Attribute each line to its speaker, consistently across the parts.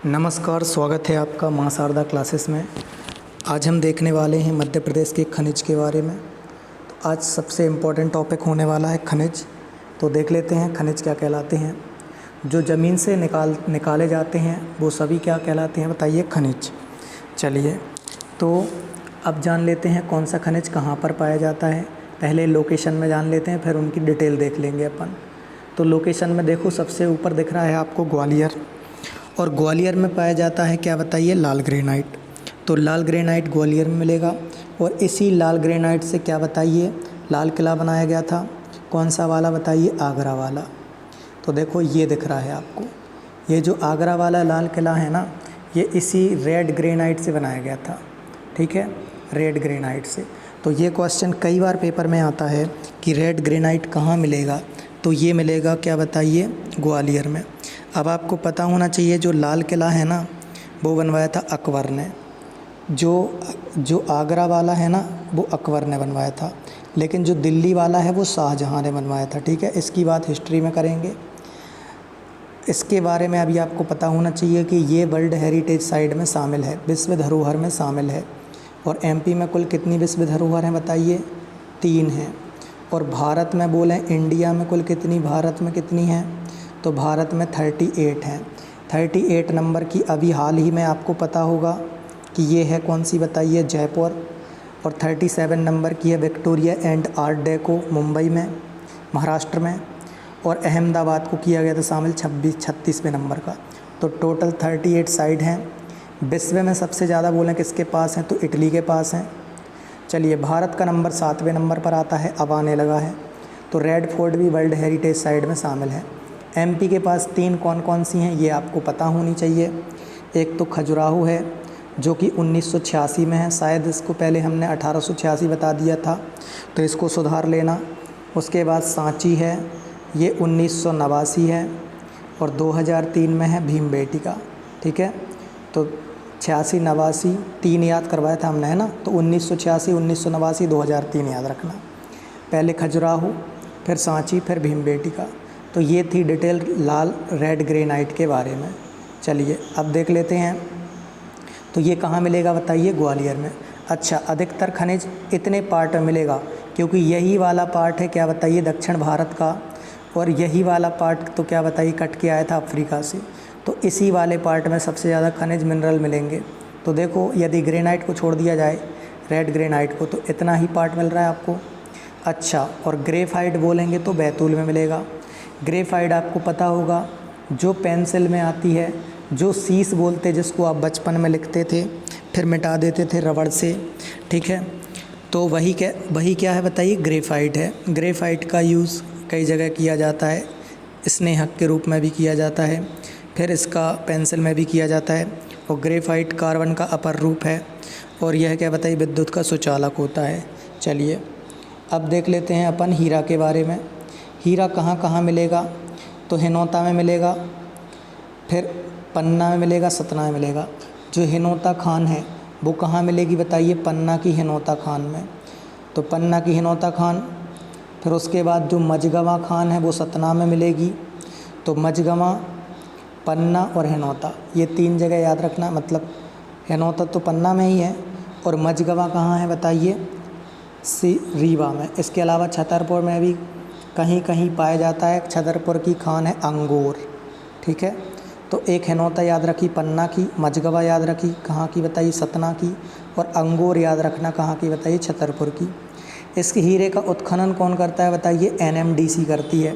Speaker 1: नमस्कार, स्वागत है आपका मां शारदा क्लासेस में। आज हम देखने वाले हैं मध्य प्रदेश के खनिज के बारे में। तो आज सबसे इम्पोर्टेंट टॉपिक होने वाला है खनिज। तो देख लेते हैं खनिज क्या कहलाते हैं। जो ज़मीन से निकाले जाते हैं वो सभी क्या कहलाते हैं, बताइए? खनिज। चलिए, तो अब जान लेते हैं कौन सा खनिज कहाँ पर पाया जाता है। पहले लोकेशन में जान लेते हैं, फिर उनकी डिटेल देख लेंगे अपन। तो लोकेशन में देखो, सबसे ऊपर दिख रहा है आपको ग्वालियर, और ग्वालियर में पाया जाता है क्या, बताइए? लाल ग्रेनाइट। तो लाल ग्रेनाइट ग्वालियर में मिलेगा। और इसी लाल ग्रेनाइट से क्या, बताइए, लाल किला बनाया गया था। कौन सा वाला, बताइए? आगरा वाला। तो देखो ये दिख रहा है आपको, ये जो आगरा वाला लाल किला है ना, ये इसी रेड ग्रेनाइट से बनाया गया था। ठीक है, रेड ग्रेनाइट से। तो ये क्वेश्चन कई बार पेपर में आता है कि रेड ग्रेनाइट कहाँ मिलेगा। तो ये मिलेगा क्या, बताइए? ग्वालियर में। अब आपको पता होना चाहिए, जो लाल किला है ना, वो बनवाया था अकबर ने। जो आगरा वाला है ना, वो अकबर ने बनवाया था। लेकिन जो दिल्ली वाला है वो शाहजहाँ ने बनवाया था। ठीक है, इसकी बात हिस्ट्री में करेंगे। इसके बारे में अभी आपको पता होना चाहिए कि ये वर्ल्ड हेरिटेज साइट में शामिल है, विश्व धरोहर में शामिल है। और एमपी में कुल कितनी विश्व धरोहर हैं, बताइए? 3 हैं। और भारत में बोलें, इंडिया में कुल कितनी, भारत में कितनी हैं? तो भारत में 38 हैं। 38 नंबर की अभी हाल ही में आपको पता होगा कि ये है कौन सी, बताइए? जयपुर। और 37 नंबर की है Victoria and art deco, Mumbai में, महाराष्ट्र में। और अहमदाबाद को किया गया था शामिल 36वें नंबर का। तो टोटल 38 साइट हैं। विश्व में सबसे ज़्यादा बोलें किसके पास हैं, तो इटली के पास हैं। चलिए, भारत का नंबर 7वें नंबर पर आता है, अब आने लगा है। तो रेड फोर्ट भी वर्ल्ड हेरिटेज साइट में शामिल है। एमपी के पास 3 कौन कौन सी हैं, ये आपको पता होनी चाहिए। एक तो खजुराहो है, जो कि 1986 में है। शायद इसको पहले हमने 1886 बता दिया था, तो इसको सुधार लेना। उसके बाद सांची है, ये 1989 है। और 2003 में है भीमबेटका। ठीक है, तो 86, 89, 3 याद करवाया था हमने, है ना। तो 1986, 1989, 2003 याद रखना। पहले खजुराहो, फिर सांची, फिर भीमबेटका। तो ये थी डिटेल लाल रेड ग्रेनाइट के बारे में। चलिए, अब देख लेते हैं। तो ये कहाँ मिलेगा, बताइए? ग्वालियर में। अच्छा, अधिकतर खनिज इतने पार्ट में मिलेगा, क्योंकि यही वाला पार्ट है क्या, बताइए? दक्षिण भारत का। और यही वाला पार्ट तो क्या, बताइए? कट के आया था अफ्रीका से। तो इसी वाले पार्ट में सबसे ज़्यादा खनिज मिनरल मिलेंगे। तो देखो, यदि ग्रेनाइट को छोड़ दिया जाए, रेड ग्रेनाइट को, तो इतना ही पार्ट मिल रहा है आपको। अच्छा, और ग्रेफाइट बोलेंगे तो बैतूल में मिलेगा। ग्रेफाइट आपको पता होगा, जो पेंसिल में आती है, जो सीस बोलते, जिसको आप बचपन में लिखते थे फिर मिटा देते थे रबड़ से। ठीक है, तो वही क्या है, बताइए? ग्रेफाइट है। ग्रेफाइट का यूज़ कई जगह किया जाता है, स्नेहक के रूप में भी किया जाता है, फिर इसका पेंसिल में भी किया जाता है। और ग्रेफाइट कार्बन का अपर रूप है, और यह क्या, बताइए? विद्युत का सुचालक होता है। चलिए, अब देख लेते हैं अपन हीरा के बारे में। हीरा कहाँ कहाँ मिलेगा? तो हिनौता में मिलेगा, फिर पन्ना में मिलेगा, सतना में मिलेगा। जो हिनौता खान है वो कहाँ मिलेगी, बताइए? पन्ना की हिनौता खान में। तो पन्ना की हिनौता खान। फिर उसके बाद जो मझगवां खान है वो सतना में मिलेगी। तो मझगवां, पन्ना और हिनौता, ये 3 जगह याद रखना। मतलब हिनौता तो पन्ना में ही है, और मझगवां कहाँ है, बताइए? रीवा में। इसके अलावा छतरपुर में भी कहीं कहीं पाया जाता है। छतरपुर की खान है अंगूर। ठीक है, तो एक हिनौता याद रखी पन्ना की, मझगवा याद रखी कहाँ की, बताइए? सतना की। और अंगूर याद रखना कहाँ की, बताइए? छतरपुर की। इस हीरे का उत्खनन कौन करता है, बताइए? एनएमडीसी करती है।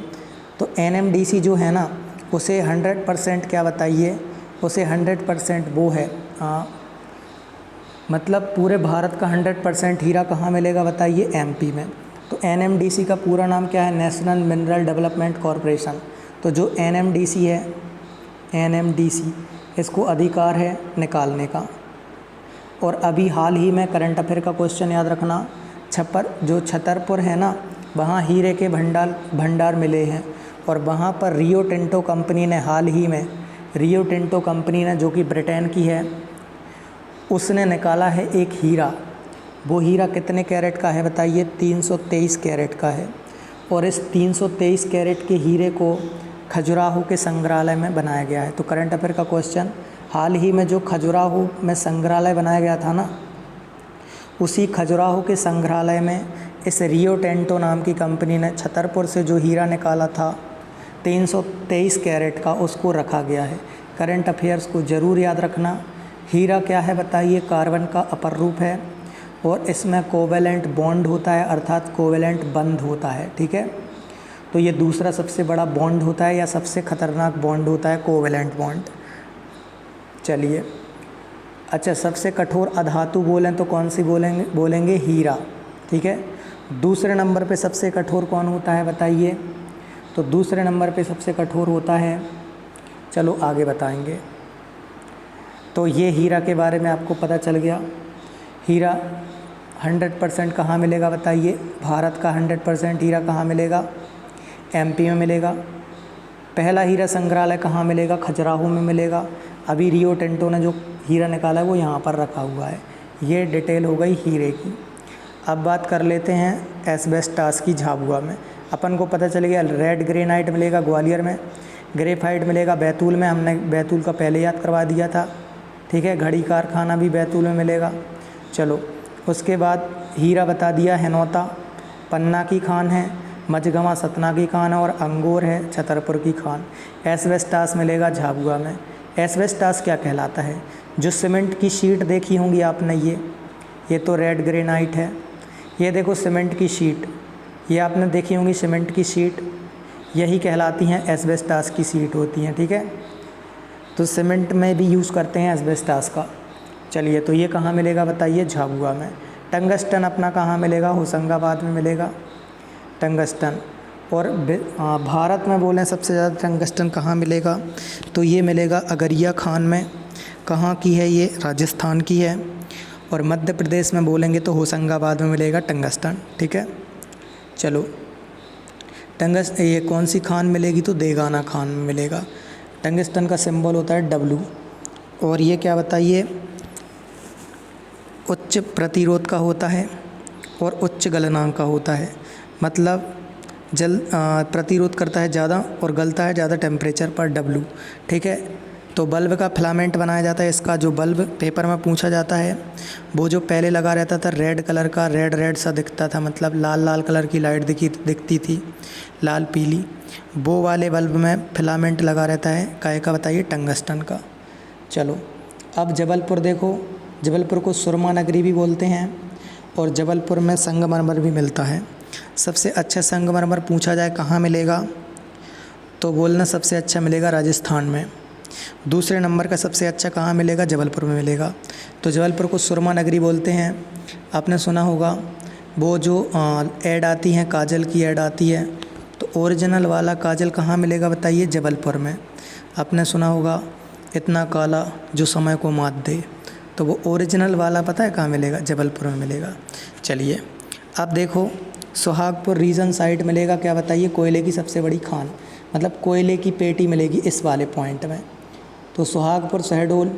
Speaker 1: तो एनएमडीसी जो है ना, उसे 100% क्या, बताइए? उसे 100% वो है, मतलब पूरे भारत का 100% हीरा कहाँ मिलेगा, बताइए? एमपी में। तो एनएमडीसी का पूरा नाम क्या है? National mineral development corporation. तो जो एनएमडीसी है, एनएमडीसी, इसको अधिकार है निकालने का। और अभी हाल ही में करंट अफेयर का क्वेश्चन याद रखना, छतरपुर है ना, वहाँ हीरे के भंडार मिले हैं। और वहाँ पर रियो टिंटो कंपनी ने हाल ही में, रियो टिंटो कंपनी ने, जो कि ब्रिटेन की है, उसने निकाला है एक हीरा। वो हीरा कितने कैरेट का है, बताइए? 323 कैरेट का है। और इस 323 कैरेट के हीरे को खजुराहो के संग्रहालय में बनाया गया है। तो करंट अफेयर का क्वेश्चन हाल ही में जो खजुराहो में संग्रहालय बनाया गया था ना, उसी खजुराहो के संग्रहालय में इस रियो टिंटो नाम की कंपनी ने छतरपुर से जो हीरा निकाला था 323 कैरेट का, उसको रखा गया है। करंट अफेयर्स को ज़रूर याद रखना। हीरा क्या है बताइए? कार्बन का अपर रूप है और इसमें कोवेलेंट बॉन्ड होता है, अर्थात कोवेलेंट बंध होता है। ठीक है, तो ये दूसरा सबसे बड़ा बॉन्ड होता है या सबसे खतरनाक बॉन्ड होता है कोवेलेंट बॉन्ड। चलिए, अच्छा, सबसे कठोर अधातु बोलें तो कौन सी बोलेंगे? हीरा। ठीक है, दूसरे नंबर पे सबसे कठोर कौन होता है बताइए? तो दूसरे नंबर पे सबसे कठोर होता है, चलो आगे बताएंगे। तो ये हीरा के बारे में आपको पता चल गया। हीरा 100% कहाँ मिलेगा बताइए? भारत का 100% हीरा कहाँ मिलेगा? एमपी में मिलेगा। पहला हीरा संग्रहालय कहाँ मिलेगा? खजुराहो में मिलेगा। अभी रियो टिंटो ने जो हीरा निकाला है वो यहाँ पर रखा हुआ है। ये डिटेल हो गई हीरे की। अब बात कर लेते हैं एस्बेस्टास की झाबुआ में। अपन को पता चल गया रेड ग्रेनाइट मिलेगा ग्वालियर में, ग्रेफाइट मिलेगा बैतूल में, हमने बैतूल का पहले याद करवा दिया था। ठीक है, घड़ी कारखाना भी बैतूल में मिलेगा। चलो, उसके बाद हीरा बता दिया हिनौता पन्ना की खान है, मझगवां सतना की खान है और अंगोर है छतरपुर की खान। एस्बेस्टास मिलेगा झाबुआ में। एस्बेस्टास क्या कहलाता है? जो सीमेंट की शीट देखी होंगी आपने, ये तो रेड ग्रेनाइट है। ये देखो सीमेंट की शीट, ये आपने देखी होंगी सीमेंट की शीट, यही कहलाती हैं एस्बेस्टास की शीट होती हैं। ठीक है, तो सीमेंट में भी यूज़ करते हैं एस्बेस्टास का। चलिए, तो ये कहाँ मिलेगा बताइए? झाबुआ में। टंगस्टन अपना कहाँ मिलेगा? होशंगाबाद में मिलेगा टंगस्टन। और भारत में बोलें सबसे ज़्यादा टंगस्टन कहाँ मिलेगा? तो ये मिलेगा अगरिया खान में। कहाँ की है ये? राजस्थान की है। और मध्य प्रदेश में बोलेंगे तो होशंगाबाद में मिलेगा टंगस्टन। ठीक है, चलो, ये कौन सी खान मिलेगी? तो देगाना खान में मिलेगा। टंगस्टन का सिंबल होता है W। और ये क्या बताइए? उच्च प्रतिरोध का होता है और उच्च गलनांक का होता है। मतलब प्रतिरोध करता है ज़्यादा और गलता है ज़्यादा टेम्परेचर पर W। ठीक है, तो बल्ब का फिलामेंट बनाया जाता है इसका। जो बल्ब पेपर में पूछा जाता है, वो जो पहले लगा रहता था रेड कलर का, रेड सा दिखता था, मतलब लाल लाल कलर की लाइट दिखती थी, लाल पीली, वो वाले बल्ब में फिलामेंट लगा रहता है। काहे का बताइए? टंगस्टन का। चलो, अब जबलपुर देखो। जबलपुर को सुरमा नगरी भी बोलते हैं और जबलपुर में संगमरमर भी मिलता है। सबसे अच्छा संगमरमर पूछा जाए कहाँ मिलेगा, तो बोलना सबसे अच्छा मिलेगा राजस्थान में। दूसरे नंबर का सबसे अच्छा कहाँ मिलेगा? जबलपुर में मिलेगा। तो जबलपुर को सुरमा नगरी बोलते हैं। आपने सुना होगा वो जो ऐड आती हैं, काजल की ऐड आती है, तो ओरिजिनल वाला काजल कहाँ मिलेगा बताइए? जबलपुर में। आपने सुना होगा इतना काला जो समय को मात दे, तो वो ओरिजिनल वाला पता है कहाँ मिलेगा? जबलपुर में मिलेगा। चलिए, अब देखो सुहागपुर रीजन साइट मिलेगा क्या बताइए? कोयले की सबसे बड़ी खान, मतलब कोयले की पेटी मिलेगी इस वाले पॉइंट में। तो सुहागपुर, शहडोल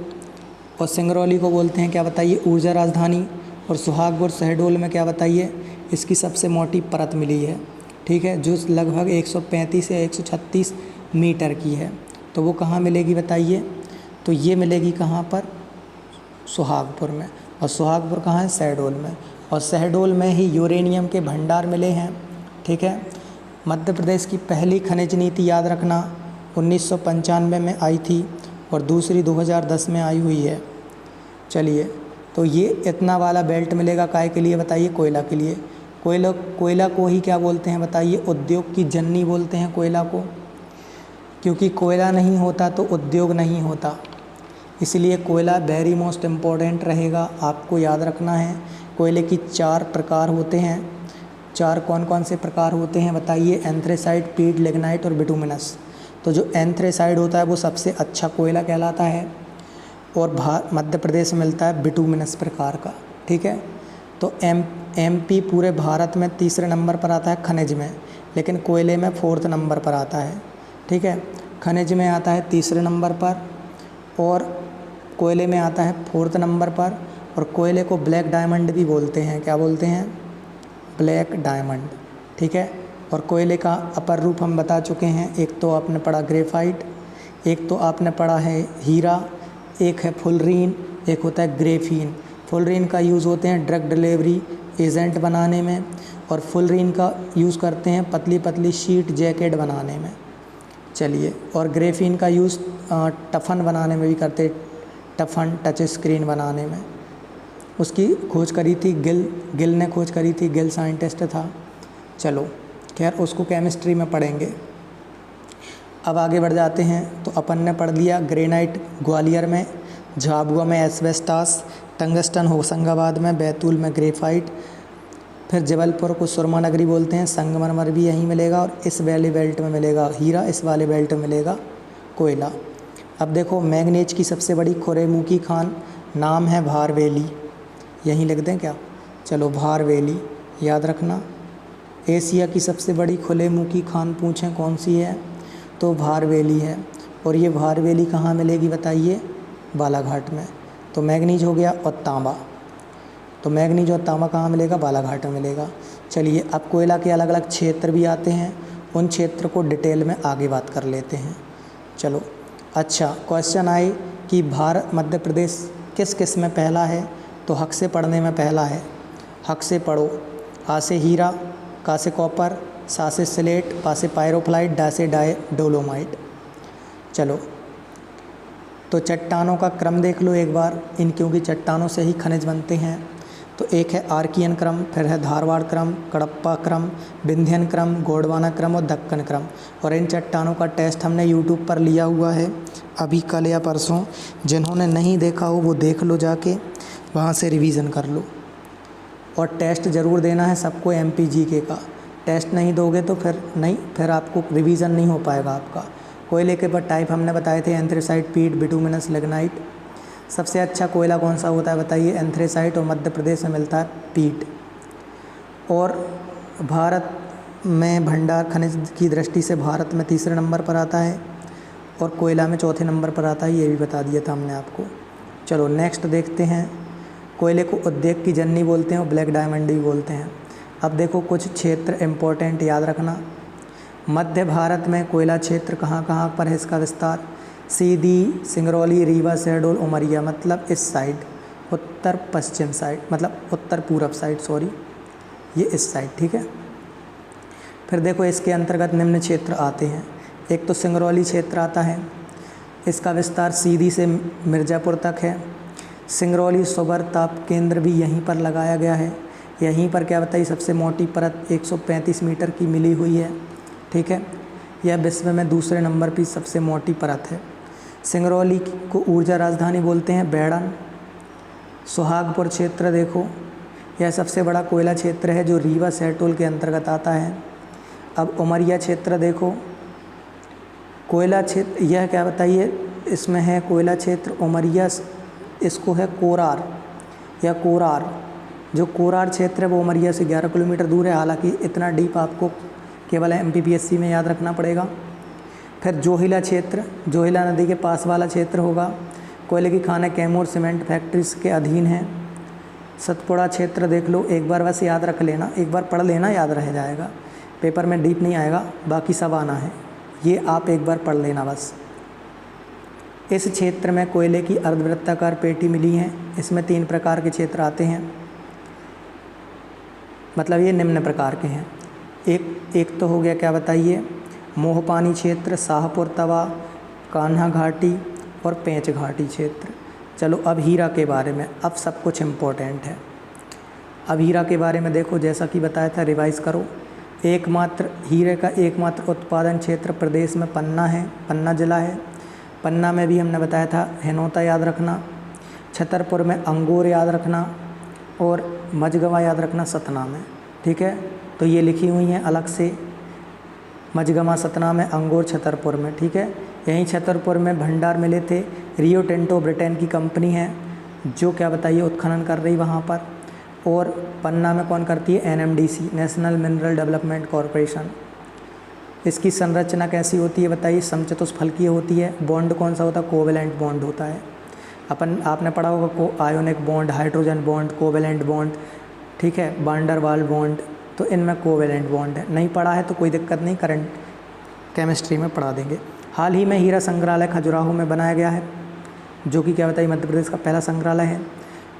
Speaker 1: और सिंगरौली को बोलते हैं क्या बताइए? ऊर्जा राजधानी। और सुहागपुर शहडोल में क्या बताइए? इसकी सबसे मोटी परत मिली है। ठीक है, जो लगभग 135 या 136 मीटर की है। तो वो कहाँ मिलेगी बताइए? तो ये मिलेगी कहाँ पर? सुहागपुर में। और सुहागपुर कहाँ है? शहडोल में। और शहडोल में ही यूरेनियम के भंडार मिले हैं। ठीक है, मध्य प्रदेश की पहली खनिज नीति याद रखना 1995 में आई थी और दूसरी 2010 में आई हुई है। चलिए, तो ये इतना वाला बेल्ट मिलेगा काहे के लिए बताइए? कोयला के लिए। कोयला को ही क्या बोलते हैं बताइए? उद्योग की जननी बोलते हैं कोयला को, क्योंकि कोयला नहीं होता तो उद्योग नहीं होता। इसलिए कोयला वेरी मोस्ट इम्पोर्टेंट रहेगा, आपको याद रखना है। कोयले की 4 प्रकार होते हैं। 4 कौन कौन से प्रकार होते हैं बताइए? एंथ्रेसाइट, पीट, लिग्नाइट और बिटुमिनस। तो जो एंथ्रेसाइड होता है वो सबसे अच्छा कोयला कहलाता है और मध्य प्रदेश में मिलता है बिटुमिनस प्रकार का। ठीक है, तो एमपी पूरे भारत में तीसरे नंबर पर आता है खनिज में, लेकिन कोयले में 4th नंबर पर आता है। ठीक है, खनिज में आता है तीसरे नंबर पर और कोयले में आता है 4th नंबर पर। और कोयले को ब्लैक डायमंड भी बोलते हैं। क्या बोलते हैं? Black diamond. ठीक है, और कोयले का अपर रूप हम बता चुके हैं। एक तो आपने पढ़ा ग्रेफाइट, एक तो आपने पढ़ा है हीरा, एक है फुलरीन, एक होता है ग्रेफीन। फुलरीन का यूज़ होते हैं ड्रग डिलीवरी एजेंट बनाने में, और फुलरीन का यूज़ करते हैं पतली पतली शीट जैकेट बनाने में। चलिए, और ग्रेफीन का यूज़ टफन बनाने में भी करते, टफन टच स्क्रीन बनाने में। उसकी खोज करी थी गिल ने खोज करी थी, गिल साइंटिस्ट था। चलो खैर, उसको केमिस्ट्री में पढ़ेंगे। अब आगे बढ़ जाते हैं। तो अपन ने पढ़ लिया ग्रेनाइट ग्वालियर में, झाबुआ में एस्बेस्टास, टंगस्टन होशंगाबाद में, बैतूल में ग्रेफाइट, फिर जबलपुर को सुरमा नगरी बोलते हैं, संगमरमर भी यहीं मिलेगा, और इस वैली बेल्ट में मिलेगा हीरा, इस वाले बेल्ट में मिलेगा कोयला। अब देखो, मैंगनीज की सबसे बड़ी खुरेमुखी खान नाम है भारवेली, यहीं लिख दें क्या? चलो, भारवेली याद रखना। एशिया की सबसे बड़ी खुलेमुखी खान पूछें कौन सी है, तो भारवेली है। और ये भारवेली कहाँ मिलेगी बताइए? बालाघाट में। तो मैंगनीज हो गया, और तांबा। तो मैंगनीज और तांबा कहाँ मिलेगा? बालाघाट में मिलेगा। चलिए, अब कोयला के अलग अलग क्षेत्र भी आते हैं, उन क्षेत्र को डिटेल में आगे बात कर लेते हैं। चलो, अच्छा क्वेश्चन आए कि भारत मध्य प्रदेश किस किस में पहला है, तो हक से पढ़ने में पहला है। हक से पढ़ो। आ से हीरा, का से कॉपर, सा से स्लेट, पा से पायरोफ्लाइट, डा से डोलोमाइट। चलो, तो चट्टानों का क्रम देख लो एक बार, इन क्योंकि चट्टानों से ही खनिज बनते हैं। तो एक है आर्कियन क्रम, फिर है धारवाड़ क्रम, कडप्पा क्रम, विंध्यन क्रम, गोंडवाना क्रम और दक्कन क्रम। और इन चट्टानों का टेस्ट हमने यूट्यूब पर लिया हुआ है अभी कल या परसों। जिन्होंने नहीं देखा हो वो देख लो जाके, वहाँ से रिवीजन कर लो। और टेस्ट ज़रूर देना है सबको MPGK का। टेस्ट नहीं दोगे तो फिर आपको रिवीजन नहीं हो पाएगा आपका। कोयले के पर टाइप हमने बताए थे एंथ्रेसाइट, पीट, बिटुमिनस, लिग्नाइट। सबसे अच्छा कोयला कौन सा होता है बताइए? एंथ्रेसाइट, और मध्य प्रदेश में मिलता है पीट। और भारत में भंडार खनिज की दृष्टि से भारत में तीसरे नंबर पर आता है, और कोयला में चौथे नंबर पर आता है, ये भी बता दिया था हमने आपको। चलो नेक्स्ट देखते हैं। कोयले को उद्योग की जननी बोलते हैं और ब्लैक डायमंड भी बोलते हैं। अब देखो कुछ क्षेत्र इम्पोर्टेंट याद रखना। मध्य भारत में कोयला क्षेत्र कहाँ कहाँ पर है इसका विस्तार? सीधी, सिंगरौली, रीवा, शहडोल, उमरिया, मतलब इस साइड, उत्तर पश्चिम साइड, मतलब उत्तर पूरब साइड, सॉरी, ये इस साइड, ठीक है। फिर देखो इसके अंतर्गत निम्न क्षेत्र आते हैं। एक तो सिंगरौली क्षेत्र आता है, इसका विस्तार सीधी से मिर्ज़ापुर तक है। सिंगरौली सुबर ताप केंद्र भी यहीं पर लगाया गया है। यहीं पर क्या बताइए सबसे मोटी परत 135 मीटर की मिली हुई है, ठीक है। यह विश्व में दूसरे नंबर पर सबसे मोटी परत है। सिंगरौली को ऊर्जा राजधानी बोलते हैं, बेड़न। सुहागपुर क्षेत्र देखो, यह सबसे बड़ा कोयला क्षेत्र है जो रीवा शहडोल के अंतर्गत आता है। अब उमरिया क्षेत्र देखो, कोयला क्षेत्र, यह क्या बताइए इसमें है कोयला क्षेत्र उमरिया, इसको है कोरार या कोरार। जो कोरार क्षेत्र है वो उमरिया से 11 किलोमीटर दूर है। हालांकि इतना डीप आपको केवल MPPSC में याद रखना पड़ेगा। फिर जोहिला क्षेत्र, जोहिला नदी के पास वाला क्षेत्र होगा। कोयले की खानें कैमूर सीमेंट फैक्ट्रीज के अधीन है। सतपुड़ा क्षेत्र देख लो, एक बार बस याद रख लेना, एक बार पढ़ लेना, याद रह जाएगा, पेपर में डीप नहीं आएगा, बाकी सब आना है, ये आप एक बार पढ़ लेना बस। इस क्षेत्र में कोयले की अर्धवृत्ताकार पेटी मिली है। इसमें 3 प्रकार के क्षेत्र आते हैं, मतलब ये निम्न प्रकार के हैं। एक तो हो गया क्या बताइए, मोहपानी क्षेत्र, शाहपुर तवा, कान्हा घाटी और पेंच घाटी क्षेत्र। चलो अब हीरा के बारे में, अब सब कुछ इम्पोर्टेंट है। अब हीरा के बारे में देखो, जैसा कि बताया था रिवाइज़ करो। एकमात्र हीरे का एकमात्र उत्पादन क्षेत्र प्रदेश में पन्ना है, पन्ना जिला है। पन्ना में भी हमने बताया था हिनौता याद रखना, छतरपुर में अंगूर याद रखना, और मझगवा याद रखना सतना में, ठीक है। तो ये लिखी हुई हैं अलग से, मझगवा सतना में, अंगूर छतरपुर में, ठीक है। यहीं छतरपुर में भंडार मिले थे। रियो टिंटो ब्रिटेन की कंपनी है जो क्या बताइए उत्खनन कर रही वहाँ पर। और पन्ना में कौन करती है? NMDC, national mineral development corporation. इसकी संरचना कैसी होती है बताइए? समचतुष्फलकीय होती है। बॉन्ड कौन सा होता है? कोवेलेंट बॉन्ड होता है। आपने पढ़ा होगा ionic bond, hydrogen bond, covalent bond, ठीक है, वान डेर वाल्स बॉन्ड, तो इनमें कोवेलेंट बॉन्ड है। नहीं पढ़ा है तो कोई दिक्कत नहीं, करंट केमिस्ट्री में पढ़ा देंगे। हाल ही में हीरा संग्रहालय खजुराहो में बनाया गया है। जो कि क्या बताइए मध्य प्रदेश का पहला संग्रहालय है।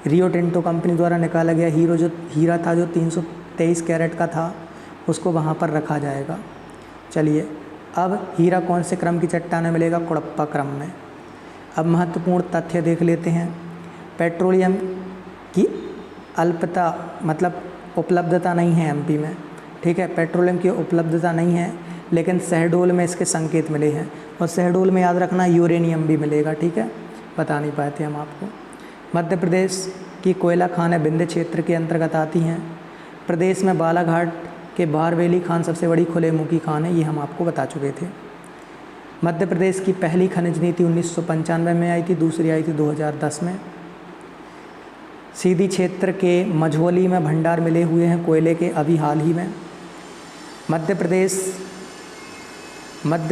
Speaker 1: रियो टिंटो कंपनी द्वारा निकाला गया हीरा था जो 323 कैरेट का था, उसको वहाँ पर रखा जाएगा। चलिए, अब हीरा कौन से क्रम की चट्टान में मिलेगा? कुड़प्पा क्रम में। अब महत्वपूर्ण तथ्य देख लेते हैं। पेट्रोलियम की अल्पता मतलब उपलब्धता नहीं है एमपी में, ठीक है, पेट्रोलियम की उपलब्धता नहीं है, लेकिन शहडोल में इसके संकेत मिले हैं। और शहडोल में याद रखना यूरेनियम भी मिलेगा, ठीक है, बता नहीं पाए थे हम आपको। मध्य प्रदेश की कोयला खानें विंध्य क्षेत्र के अंतर्गत आती हैं। प्रदेश में बालाघाट के बारवेली खान सबसे बड़ी खुले मुँह की खान है, ये हम आपको बता चुके थे। मध्य प्रदेश की पहली खनिज नीति 1995 में आई थी, दूसरी आई थी 2010 में। सीधी क्षेत्र के मझौली में भंडार मिले हुए हैं कोयले के अभी हाल ही में। मध्य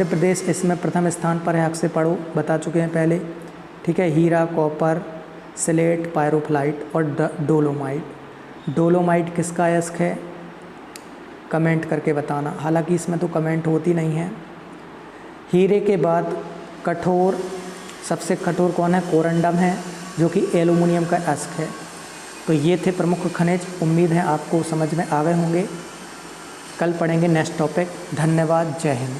Speaker 1: प्रदेश इसमें प्रथम स्थान पर है, अक्सर पढ़ो, बता चुके हैं पहले, ठीक है। हीरा, कॉपर, स्लेट, पायरोफ्लाइट और डोलोमाइट किसका अयस्क है? कमेंट करके बताना, हालांकि इसमें तो कमेंट होती नहीं है। हीरे के बाद सबसे कठोर कौन है? कोरंडम है, जो कि एल्युमिनियम का अयस्क है। तो ये थे प्रमुख खनिज। उम्मीद है आपको समझ में आ गए होंगे। कल पढ़ेंगे नेक्स्ट टॉपिक। धन्यवाद, जय हिंद।